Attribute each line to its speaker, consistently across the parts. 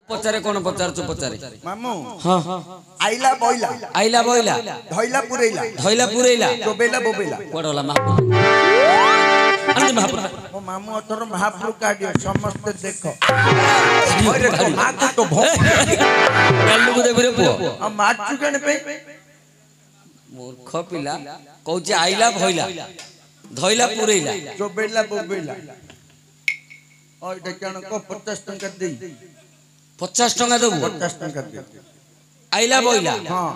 Speaker 1: पचारे कौन पचार चु पचारे
Speaker 2: मामू
Speaker 1: हां
Speaker 2: आइला बोइला धइला पुरैला चोबेला बोबेला
Speaker 1: कोडला महापुर अन्य महापुर
Speaker 2: ओ मामू अथर महापुर काडियो समस्त देखो ओरे तो माकु तो भो
Speaker 1: गल्लु को देबरे पुओ
Speaker 2: आ माचु कने पे
Speaker 1: मूर्ख पिला कहूचे आइला भइला धइला पुरैला
Speaker 2: चोबेला बोबेला ओय देखण को 50 टका देई
Speaker 1: 50 टका देबो
Speaker 2: 50 टका दे
Speaker 1: आइला बइला
Speaker 2: हां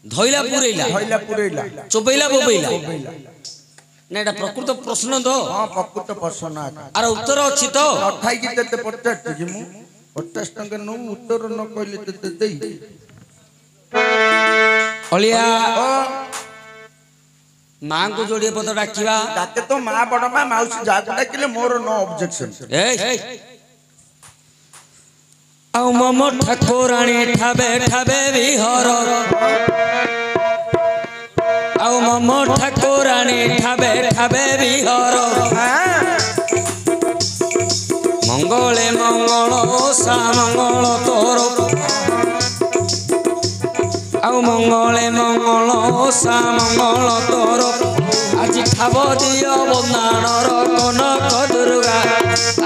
Speaker 1: धइला पुरैला चोबैला बोबैला ना एटा प्रकृत प्रश्न तो
Speaker 2: हां प्रकृत प्रश्न
Speaker 1: अरे उत्तर अछि तो
Speaker 2: अठाई की तते 50 कि मु 50 टका नु उत्तर न कहले तते देई
Speaker 1: अलिया मां को जोड़िए पद डाकिबा
Speaker 2: डाके तो मां बड़ मां माउसी जाको डाकिले मोर नो ऑब्जेक्शन
Speaker 1: ए आउ मम ठाकुराणी ठाबे ठाबे विहर आउ मम ठाकुराणी ठाबे ठाबे विहर मंगले मंगल सा मंगल तोर आउ मंगले मंगल सा मंगल तोर आज ठाब दियो बंदाणर कनक दुर्गा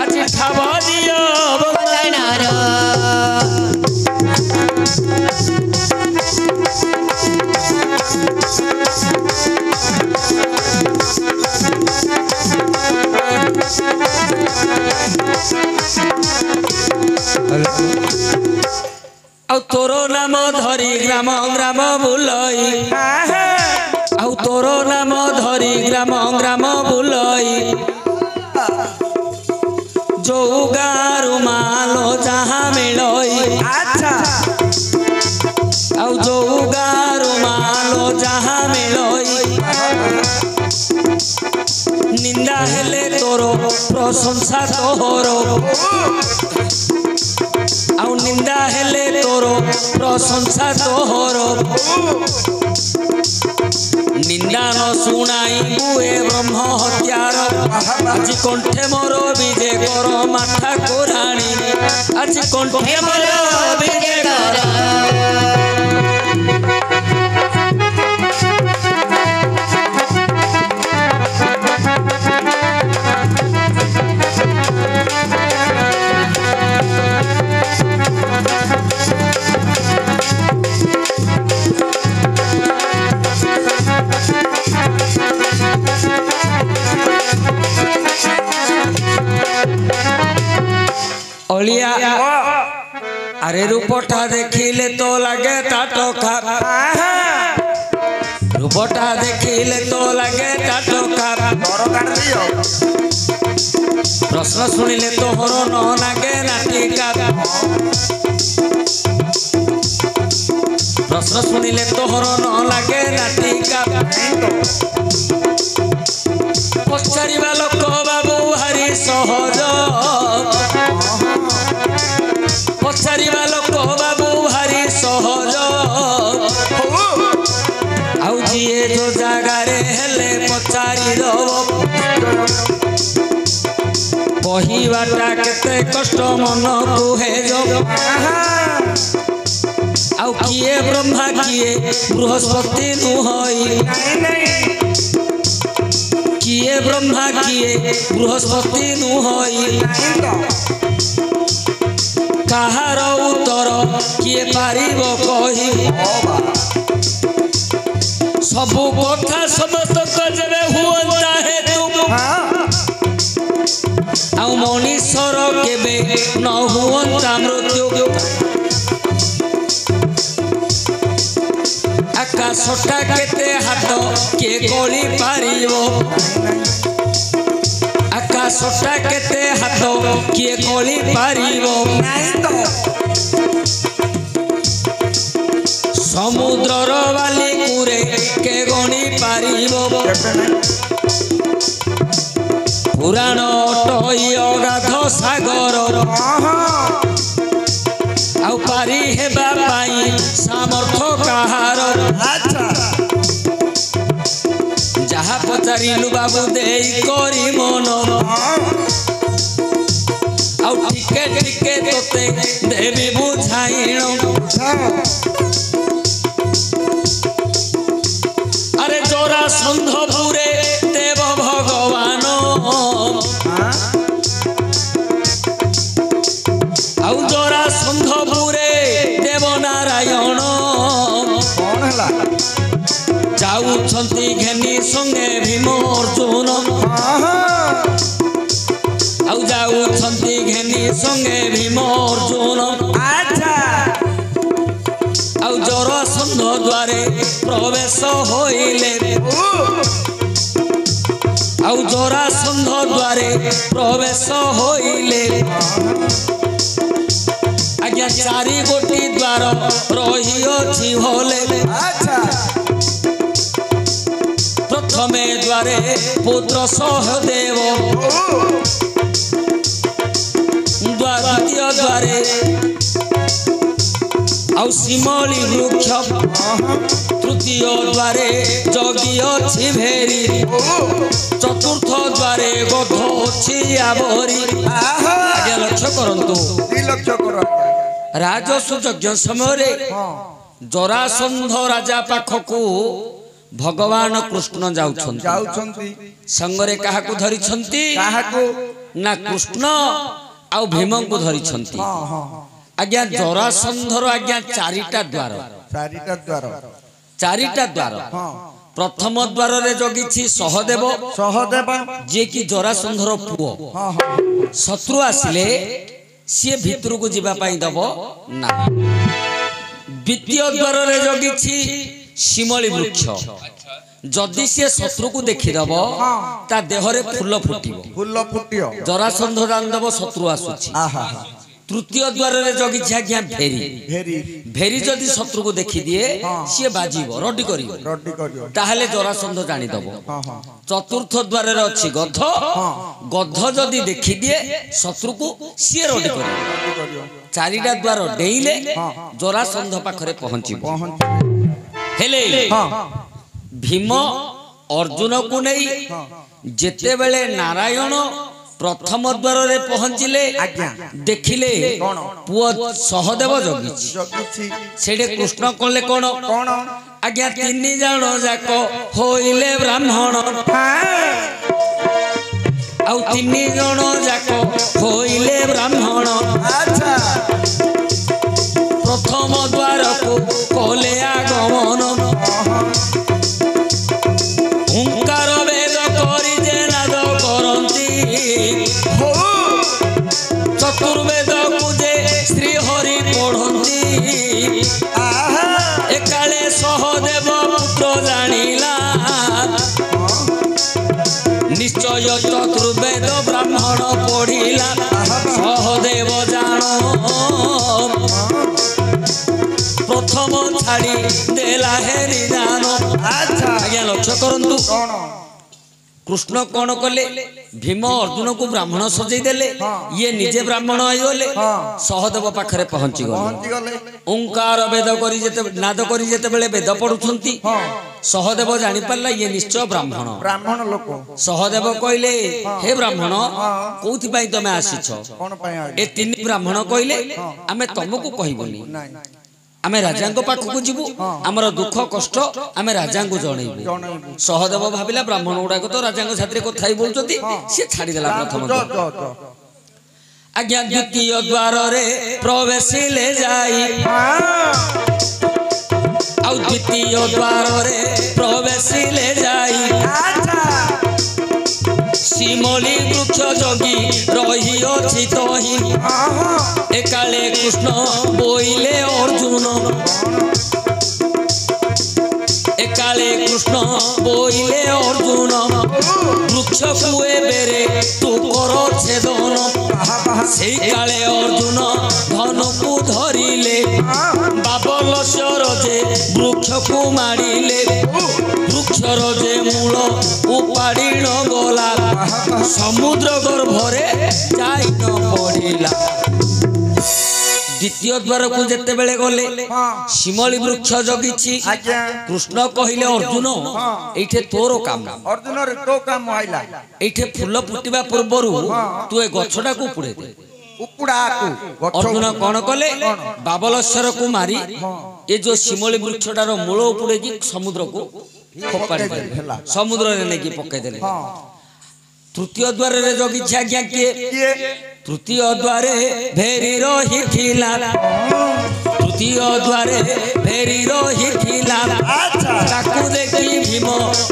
Speaker 1: आज ठाब दियो बंदाणर आउ तोरो नाम धरी ग्राम ग्राम बुलई आउ तोरो नाम धरी ग्राम ग्राम बुलई जो गारु मालो जहाँ मिलई
Speaker 2: अच्छा
Speaker 1: आउ जो गारु मालो जहाँ मिलई निंदा हेले तोरो प्रशंसा तोरो आउ निंदा हेले तोरो प्रशंसा तोरो निंदा न सुनाई बुए ब्रह्म हत्यार आज कंठे मोर विजय कर माथा कोराणी आज कंठे मोर विजय कर अलिया अरे रूपटा देखिले तो लगे टाटका रूपटा देखिले तो लगे टाटका प्रश्न सुनिले तो हर न लागे नाटिका प्रश्न सुनिले तो हर न लागे नाटिका पचारिबा लोक बाबू हरि सहज पचारिबा लोक बाबू हरि सहज आउ जिए जो जगारे हेले पचारि दब कहिबाटा केते कष्ट मन कुहे जब आउ किए ब्रह्मा किए बृहस्पति नुहई किए ब्रह्मा किए बृहस्पति नुहई कहार उत्तर किए पारिब कहि सबु कथा समस्त जबे हुअंता है तुम आउ मनीश्वर केबे न हुअंता मृत्यु आकाशटा केते हाथ के गली पारिबो आकाशटा केते हाथ के गली पारिबो समुद्रर बाली कुरे के गणी पारिबो पुराण टई अगाध सागर आउ पारी हेबा पाई सामर्थ्य कहार जहा पचारिलु बाबू देई करी मन आउ टिके टिके तोते देवी बुझाइण अरे जोरा सन्धपुरे देव भगवान आउ जोरा सन्धपुरे देव नारायण
Speaker 2: कौन हला
Speaker 1: जाऊछंती घेनी संगे भीम अर्जुन आउ जाऊछंती घेनी संगे भीम अर्जुन
Speaker 2: अच्छा
Speaker 1: आउ जरासंध द्वारे प्रवेश होइले आउ जरासंध द्वारे प्रवेश होइले आज्ञा चारि गोटी द्वार रहिअछि होले
Speaker 2: अच्छा
Speaker 1: प्रथमे द्वारे पुत्र सहदेव द्वितीय द्वारे आउ शिमली वृक्ष तृतीय द्वारे जगी अछि भेरी चतुर्थ द्वारे गध अछि आवरी आगे लक्ष्य करंतु
Speaker 2: लक्ष्य कर
Speaker 1: राजस्व यज्ञ समय जरासंध राजा पाखकू भगवान कृष्ण जाउछंती संगरे काहाकू धरिछंती
Speaker 2: काहाकू
Speaker 1: ना कृष्ण आउ भीम को धरिछंती आज्ञा जरासंधर आज्ञा चारिटा द्वार प्रथम द्वार रे जगिछि सहदेव जे कि जरासंधर पुओ शत्रु आसिले सी भितर को जीवा पाई दब ना द्वितीय द्वार रे जगिछि शिमली वृक्ष जदि सी शत्रु को देखिदब ता देहरे फूल फुटियो जरासंध जान शत्रु आसुछि तृतीय द्वार रे जगिछि आज्ञा भेरी जदि शत्रु को देखि दिए सी बाजीब रड्डी करियो ताहले जरासंध जानि दब चतुर्थ द्वार रे अछि गध जदि देखि दिए शत्रु को सी रड्डी करियो चारिटा द्वार डेइले जरासंध पाखरे पहुंचिबो हेले भीम अर्जुन को नहीं जेते बेले नारायण प्रथम द्वार रे पहुंचिले देखिले पुओ सहदेव जगिछि सेडे कृष्ण कहले कोन आज्ञा तीन जण जाक होइले ब्राह्मण आउ तीन जण जाक होइले ब्राह्मण प्रथम द्वार को कले आगमन ओंकार वेद करी जे नाद करंती चतुर्वेद को जे श्री हरि पढ़ंती एकाले सहदेव पुत्र जानिला निश्चय चतुर्वेद ब्राह्मण पढ़िला सहदेव जान प्रथम छाड़ी देला हे निदान आज्ञा लक्ष्य करंतु कृष्ण कौन कले भीम अर्जुन को ब्राह्मण सजई देले ये निजे ब्राह्मण आइगले सहदेव पाखरे पहुंची गले ओंकार वेद करी जेते नाद करी जेते बेले वेद पढुछंती सहदेव जानि पारला ये निश्चय ब्राह्मण लोक सहदेव कहले हे ब्राह्मण कोथि पई तमे आसीछ कोन पई ए तीन ब्राह्मण कहले आमे तमको कहिबोनी आमे राजा को पाख को जीवु हमर दुख कष्ट आमे राजा को जणैबु सहदेव भाबिला ब्राह्मण उडा को तो राजा को छात्री को थाई बोलचती से छाडी देला प्रथम आज्ञा द्वितीय द्वार रे प्रवेशिले जाई आउ द्वितीय द्वार रे प्रवेशिले जाई शिमली वृक्ष जगी रहिअछि तहि एकाले कृष्ण बोइले अर्जुन एकाले कृष्ण बोइले अर्जुन वृक्ष कुए बेरे तू कर छेदन से काले अर्जुन धन को धरिले बाबल सरोजे वृक्ष को मारिले वृक्षर जे मूल उपाड़ी न गला समुद्र गर्भरे जाई न पड़िला द्वितीय द्वार को जेते बेले गले शिमली वृक्ष जगिछि कृष्ण कहिले अर्जुन एठे तोर काम
Speaker 2: अर्जुन रे तो काम आइला
Speaker 1: एठे फूल फुटिबा पूर्वरु तू ए गछडा को पुड़े दे
Speaker 2: କୁକୁଡ଼ାକୁ
Speaker 1: ଅର୍ଜୁନ କଣ କଲେ ବାବଲେଶ୍ୱରକୁ ମାରି ଏ ଯୋଉ ଶିମଳି ବୃକ୍ଷଟାର ମୂଳ ଉପଡେକି ସମୁଦ୍ରକୁ ଫୋପାଡ଼ି ଦେଲେ ସମୁଦ୍ରରେ ନେଇକି ପକେଇଦେଲେ। ତୃତୀୟ ଦ୍ୱାରରେ ଜଗିଛି ଆଜ୍ଞା କିଏ? ତୃତୀୟ ଦ୍ୱାରେ ଭେରି ରହିଥିଲା ତୃତୀୟ ଦ୍ୱାରେ ଭେରି ରହିଥିଲା ତାକୁ ଦେଖି ଭୀମ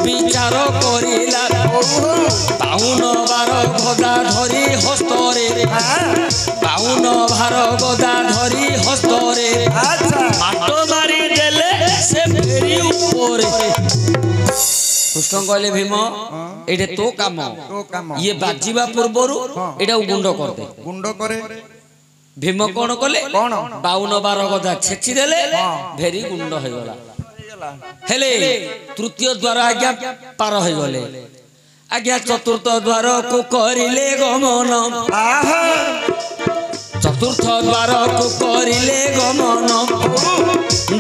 Speaker 1: ବିଚାର କରିଲା 52 ବାର ଗଦା ଧରି ହସ୍ତରେ 52 ବାର ଗଦା ଧରି ହସ୍ତରେ ହାତ ମାରି ଦେଲେ ସେ ଭେରି ଉପରେ। କୃଷ୍ଣ କହିଲେ ଭୀମ ଏଇଟା ତୋ କାମ ଇଏ ବାଜିବା ପୂର୍ବରୁ ଏଇଟା ଗୁଣ୍ଡ କରିଦେ।
Speaker 2: ଗୁଣ୍ଡ করে
Speaker 1: ଭୀମ କଣ କଲେ 52 ବାର ଗଦା ଛେଚି ଦେଲେ ଭେରି ଗୁଣ୍ଡ ହେଇଗଲା। ହେଲେ ତୃତୀୟ ଦ୍ୱାର ଆଜ୍ଞା ପାର ହେଇଗଲେ ଆଜ୍ଞା ଚତୁର୍ଥ ଦ୍ୱାରକୁ କରିଲେ ଗମନ ଚତୁର୍ଥ ଦ୍ୱାରକୁ କରିଲେ ଗମନ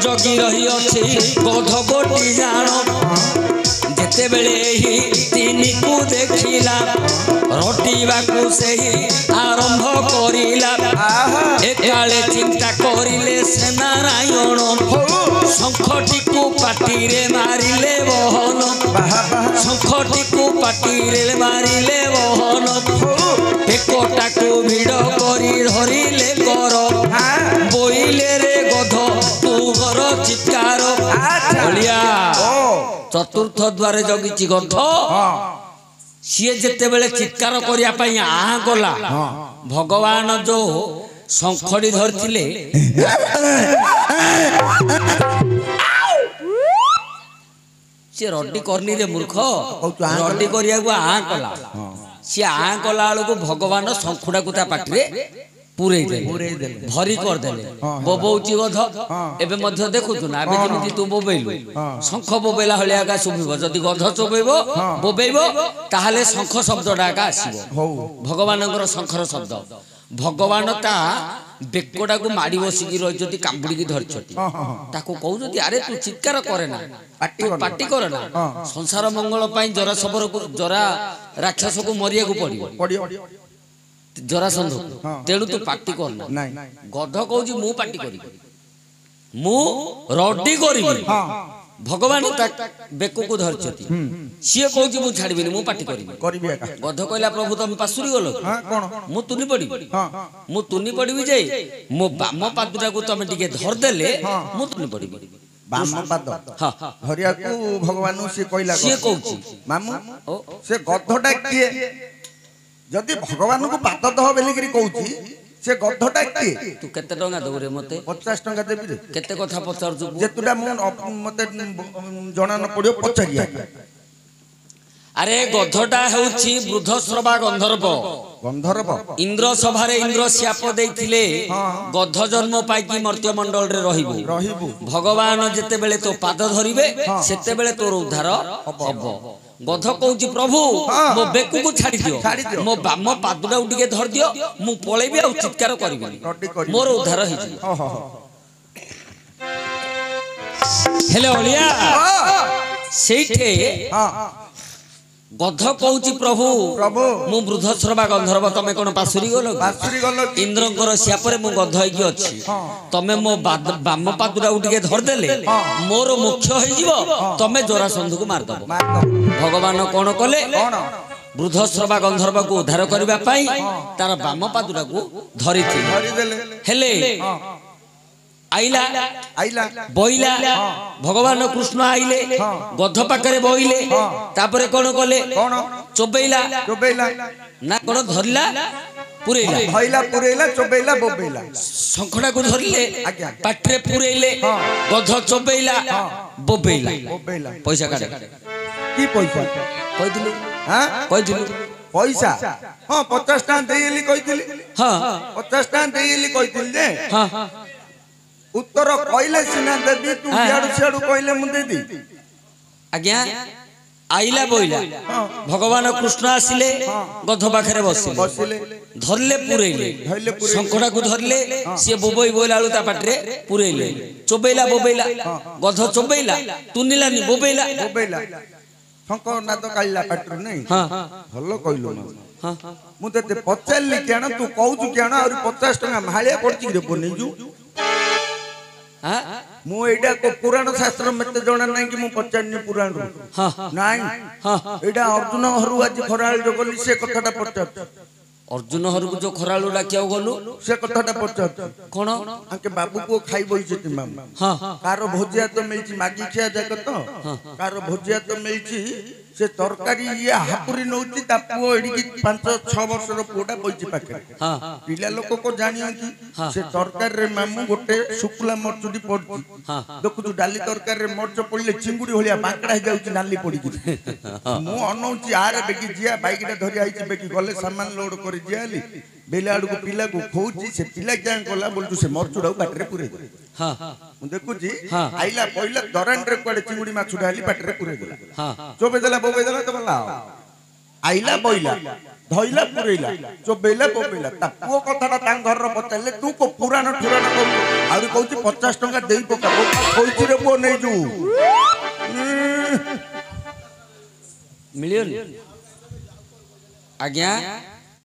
Speaker 1: ଜଗି ରହିଅଛି ଗଧ ଗୋଟି ଜାଣ ଯେତେବେଳେ ଏହି ତିନିକୁ ଦେଖିଲା ରଟିବାକୁ ସେହି ଆରମ୍ଭ କରିଲା ଏକାଳେ ଚିନ୍ତା କରିଲେ ସେ ନାରାୟଣ ଶଙ୍ଖଟିକୁ ପାଟିରେ ମାରିଲେ ବହନ ଶଙ୍ଖଟିକୁ ପାଟିରେ ମାରିଲେ ବହନ ବେକଟାକୁ ଭିଡ଼ କରି ଧରିଲେ କର ବୋଇଲେ ରେ ଗଧ ତୁ ଘର ଚିତ୍କାର ବଳିଆ। ଚତୁର୍ଥ ଦ୍ୱାରେ ଜଗିଛି ଗଧ ସିଏ ଯେତେବେଳେ ଚିତ୍କାର କରିବା ପାଇଁ ଆହା ଗଲା ଭଗବାନ ଯୋଉ ଶଙ୍ଖଡ଼ି ଧରିଥିଲେ ସିଏ ରଡି କରନିରେ ମୂର୍ଖ ରଡି କରିବାକୁ ଆହା କଲା ସିଏ ଆହା କଲା ବେଳକୁ ଭଗବାନ ଶଙ୍ଖୁଡାକୁ ତା ପାଟିରେ ପୁରେଇ ଦେଲେ ଭରି କରିଦେଲେ ବୋବଉଛି ଗଧ। ଏବେ ମଧ୍ୟ ଦେଖୁଛୁ ନା ଏବେ ଯେମିତି ତୁ ବୋବେଇଲୁ ଶଙ୍ଖ ବୋବେଇଲା ଭଳିଆ ଏକା ଶୁଭିବ ଯଦି ଗଧ ଚୋବେଇବ ବୋବେଇବ ତାହେଲେ ଶଙ୍ଖ ଶବ୍ଦଟା ଏକା ଆସିବ ଭଗବାନଙ୍କର ଶଙ୍ଖର ଶବ୍ଦ। ଭଗବାନ ତା ବେକଟାକୁ ମାଡ଼ି ବସିକି ରହିଛନ୍ତି କାମୁଡ଼ିକି ଧରିଛନ୍ତି ତାକୁ କହୁଛନ୍ତି ଆରେ ତୁ ଚିତ୍କାର କରେ ନା ପାଟି କରେ ନା ସଂସାର ମଙ୍ଗଳ ପାଇଁ ଜରା ରାକ୍ଷସକୁ ମରିବାକୁ ପଡ଼ିବ ଜରାସନ୍ଧ ତେଣୁ ତୁ ପାଟି କରନା। ଗଧ କହୁଛି ମୁଁ ପାଟି କରିବି ମୁଁ ରଡି କରିବି ଭଗବାନ ତା ବେକକୁ ଧରିଛନ୍ତି ସିଏ କହୁଛି ମୁଁ ଛାଡ଼ିବିନି ମୁଁ ପାଟି କରିବି। ଗଧ କହିଲା ପ୍ରଭୁ ତମେ ପାଶୁରି ଗଲ ମୁଁ ତୁନି ପଡ଼ିବି ଯେ ମୋ ବାମ ପାଦଟାକୁ ତମେ ଟିକେ ଧରିଦେଲେ ମୁଁ ତୁନି ପଡ଼ିବି।
Speaker 2: ବାମ ପାଦ ଧରିବାକୁ ଭଗବାନ ସିଏ କହୁଛି ମାମୁ ସେ ଗଧଟା କିଏ? ଯଦି ଭଗବାନଙ୍କୁ ପାଦ ଦହ ବୋଲିକିରି କହୁଛି ସେ ଗଧଟା କିଏ?
Speaker 1: ତୁ କେତେ ଟଙ୍କା ଦବୁ ରେ ମତେ?
Speaker 2: 50 ଟଙ୍କା ଦେବି ରେ।
Speaker 1: କେତେ କଥା ପଚାରୁଛୁ?
Speaker 2: ଯେତୁଟା ମୁଁ ମତେ ଜଣା ନ ପଡିବ ପଚାରିଆ।
Speaker 1: ଆରେ ଗଧଟା ହେଉଛି ବୃଦ୍ଧଶ୍ରବା ଗନ୍ଧର୍ବ ଇନ୍ଦ୍ର ସଭାରେ ଇନ୍ଦ୍ର శాପ ଦେଇଥିଲେ ଗଧ ଜନ୍ମ ପାଇକି ମର୍ତ୍ତ୍ୟ ମଣ୍ଡଳରେ ରହିବୁ। ଭଗବାନ ଯେତେବେଳେ ତୋ ପାଦ ଧରିବେ ସେତେବେଳେ ତୋର ଉଦ୍ଧାର ହବ। ଗଧ କହୁଛି ପ୍ରଭୁ ମୋ ବେକକୁ ଛାଡ଼ି ଦିଅ ମୋ ବାମ ପାଦଟାକୁ ଟିକେ ଧରି ଦିଅ ମୁଁ ପଳେଇବି ଆଉ ଚିତ୍କାର କରିବିନି ମୋର ଉଦ୍ଧାର ହେଇଯିବ। ହେଲେ ଅଳିଆ ସେଇଠି ଗଧ କହୁଛି ପ୍ରଭୁ ମୁଁ ବୃଦ୍ଧଶ୍ରବା ଗନ୍ଧର୍ବ ତମେ କଣ ପାଶୁରି ଗଲ? ଇନ୍ଦ୍ରଙ୍କର శాପରେ ମୁଁ ଗଧ ହେଇକି ଅଛି ତମେ ମୋ ବାମ ପାଦଟାକୁ ଟିକେ ଧରିଦେଲେ ମୋର ମୋକ୍ଷ ହେଇଯିବ ତମେ ଜରାସନ୍ଧକୁ ମାରିଦବ। ଭଗବାନ କଣ କଲେ ବୃଦ୍ଧଶ୍ରବା ଗନ୍ଧର୍ବକୁ ଉଦ୍ଧାର କରିବା ପାଇଁ ତାର ବାମ ପାଦଟାକୁ ଧରିଥିଲେ। ହେଲେ आइला बोइला भगवान कृष्ण आइले गध पाखरे बोइले तापरे कोन कोले चोबैला ना कोन धरला पुरेला
Speaker 2: भइला पुरेला चोबैला बोबैला
Speaker 1: शंखडा को धरले पाठरे पुरेले गध चोबैला बोबैला पैसा काढे
Speaker 2: की पैसा
Speaker 1: कहिदिलु
Speaker 2: हां
Speaker 1: कहिदिलु
Speaker 2: पैसा हां 50 टाका देइली कहिदिली
Speaker 1: हां
Speaker 2: 50 टाका देइली कहिदिली जे
Speaker 1: हां
Speaker 2: उत्तर कहले सिना देबी तू याडू छेडू कहले मु देबी
Speaker 1: आज्ञा आइला बोइला भगवान कृष्ण आसिले गध पाखरे बसिले धरले पुरेले शंखडा को धरले से बोबई बोइला आलु ता पाटरे पुरेले चोबैला बोबैला गध चोबैला तुनिलानी बोबैला
Speaker 2: शंख ना तो काइला पाटरे नै हां हल्लो कहलो ମୁଁ ତତେ ପଚାରିଲି କେଣ ତୁ କହୁଛୁ କେଣ ଆହୁରି 50 ଟଙ୍କା ମାଳିଆ ପଡିଛି ରେ ବନେଇଛୁ ମୁଁ ଏଇଟା ପୁରାଣ ଶାସ୍ତ୍ର ମତେ ଜଣା ନାହିଁ କି ମୁଁ ପଚାରିନି ପୁରାଣରୁ ନାଇଁ ଏଇଟା ଅର୍ଜୁନ ଘରୁ ଆଜି ଖରାବେଳେ ଯୋଉ ଗଲି ସେ କଥାଟା ପଚାରୁଛି
Speaker 1: अर्जुन हर को जो खरालू डाकिया गलु
Speaker 2: से कथाटा पचार
Speaker 1: कोन
Speaker 2: आके बाबू को खाई बइछति मामा हां कार भोजिया तो मिलची मागी खिया जाक तो कार भोजिया तो मिलची से तरकारी ये हापुरी नउची ता पुओ एडी की 5-6 वर्ष रो पुओटा बइची पाके हां पिला लोक को जानियो की से तरकारी रे मामू गोटे शुक्ला मरचुडी पड़ची हां देखु तू डाली तरकारी रे मरच पड़ले चिंगुडी होलिया बांकड़ा हे जाउची नाली पड़ी की मु अनौची आरे बेकी जिया बाइकटा धरि आइची बेकी गले सामान लोड कर जियाली बेला आडू पिला को खोउची से पिला क्या कोला बोलतु से मरचुडा पाटरे पुरे हां मु देखु जी आइला पहिला दरान रे कोडे चिंगुडी माछु डाली पाटरे पुरे देला हां चोबे देला बोबे देला तो बला आइला बोइला धइला पुरेला चोबेला बोबेला ता पुओ कथाटा तां घर रो पचले तू को पुराण ठुराण को आउरी कहूची 50 टका देई पका खोइची रे पुओ नै जू
Speaker 1: मिलियन आज्ञा